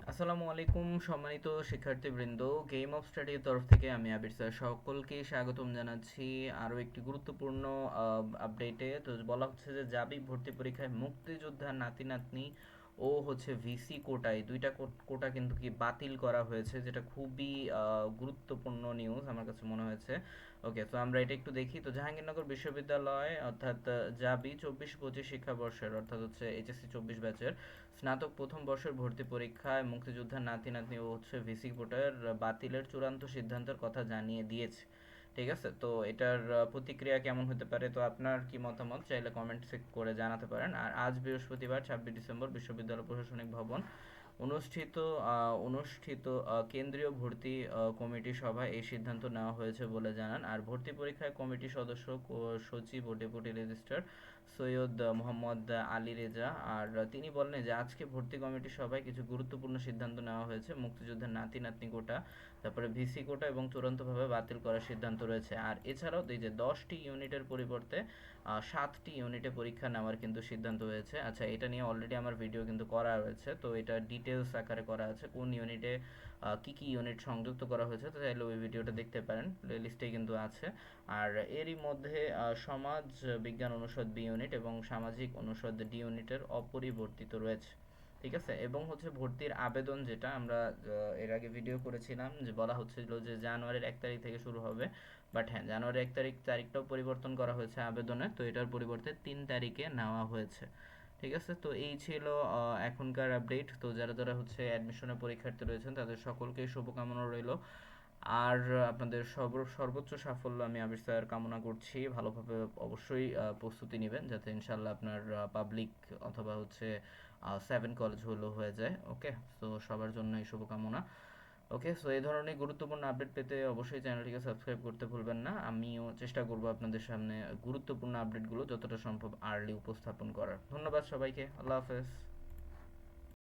আসসালামু আলাইকুম সম্মানিত শিক্ষার্থীবৃন্দ, গেম অফ স্টাডির তরফ থেকে আমি আবির স্যার সকলকে স্বাগতম জানাচ্ছি আরও একটি গুরুত্বপূর্ণ আপডেটে। তো বলা হচ্ছে যে জাবি ভর্তি পরীক্ষায় মুক্তিযোদ্ধার নাতি নাতনি ও হচ্ছে ভিসি কোটায় দুইটা কোটা কিন্তু কি বাতিল করা হয়েছে, যেটা খুবই গুরুত্বপূর্ণ নিউজ আমার কাছে মনে হয়েছে। ওকে, তো আমরা এটা একটু দেখি। তো জাহাঙ্গীরনগর বিশ্ববিদ্যালয় অর্থাৎ জাবি 24-25 শিক্ষাবর্ষের অর্থাৎ হচ্ছে এইচএসসি 24 ব্যাচের স্নাতক প্রথম বর্ষের ভর্তি পরীক্ষায় মুক্তিযোদ্ধার নাতি নাতনি ও হচ্ছে ভিসি কোটার বাতিলের চূড়ান্ত সিদ্ধান্তের কথা জানিয়ে দিয়েছে। ঠিক আছে, তো এটার প্রতিক্রিয়া কেমন হতে পারে, তো আপনার কি মতামত চাইলে কমেন্ট করে জানাতে পারেন। আর আজ বৃহস্পতিবার 26 ডিসেম্বর বিশ্ববিদ্যালয় প্রশাসনিক ভবন অনুষ্ঠিত অনুষ্ঠিত কেন্দ্রীয় ভর্তি কমিটি সভায় এই সিদ্ধান্ত নেওয়া হয়েছে বলে জানান। আর ভর্তি পরীক্ষায় কমিটির সদস্য সচিব ও ডেপুটি রেজিস্ট্রার সৈয়দ মোহাম্মদ আলী রেজা আর তিনি বলেন যে আজকে ভর্তি কমিটির সভায় কিছু গুরুত্বপূর্ণ সিদ্ধান্ত নেওয়া হয়েছে। মুক্তিযোদ্ধার নাতি নাতনি কোটা, তারপরে ভিসি কোটা এবং চূড়ান্তভাবে বাতিল করার সিদ্ধান্ত রয়েছে। আর এছাড়াও এই যে 10টি ইউনিটের পরিবর্তে 7টি ইউনিটে পরীক্ষা নেওয়ার কিন্তু সিদ্ধান্ত হয়েছে। আচ্ছা, এটা নিয়ে অলরেডি আমার ভিডিও কিন্তু করা হয়েছে, তো এটা ডিটেলস আকারে করা আছে কোন ইউনিটে কি কি ইউনিট সংযুক্ত করা হয়েছে, তো চাইলে ওই ভিডিওটা দেখতে পারেন, প্লে লিস্টে কিন্তু আছে। আর এরই মধ্যে সমাজ বিজ্ঞান অনুষদ বি ইউনিট এবং সামাজিক অনুষদ ডি ইউনিটের অপরিবর্তিত রয়েছে। ঠিক আছে, এবং হচ্ছে ভর্তির আবেদন যেটা আমরা এর আগে ভিডিও করেছিলাম, যে বলা হচ্ছিল যে জানুয়ারির 1 তারিখ থেকে শুরু হবে, বাট হ্যাঁ, জানুয়ারির 1 তারিখটাও পরিবর্তন করা হয়েছে আবেদনে, তো এটার পরিবর্তে 3 তারিখে নেওয়া হয়েছে। ঠিক আছে, তো এই ছিল এখনকার আপডেট। তো যারা যারা হচ্ছে অ্যাডমিশনের পরীক্ষার্থী রয়েছেন তাদের সকলকেই শুভকামনা রইল। আর আপনাদের সর্বোচ্চ সাফল্য আমি আবির স্যার কামনা করছি। ভালোভাবে অবশ্যই প্রস্তুতি নেবেন যাতে ইনশাল্লাহ আপনার পাবলিক অথবা হচ্ছে 7 কলেজ হলেও হয়ে যায়। ওকে, তো সবার জন্য এই শুভকামনা। ওকে, সো এই ধরনের গুরুত্বপূর্ণ আপডেট পেতে অবশ্যই চ্যানেলটিকে সাবস্ক্রাইব করতে ভুলবেন না। আমিও চেষ্টা করব আপনাদের সামনে গুরুত্বপূর্ণ আপডেটগুলো যতটা সম্ভব আর্লি উপস্থাপন করার। ধন্যবাদ সবাইকে, আল্লাহ হাফেজ।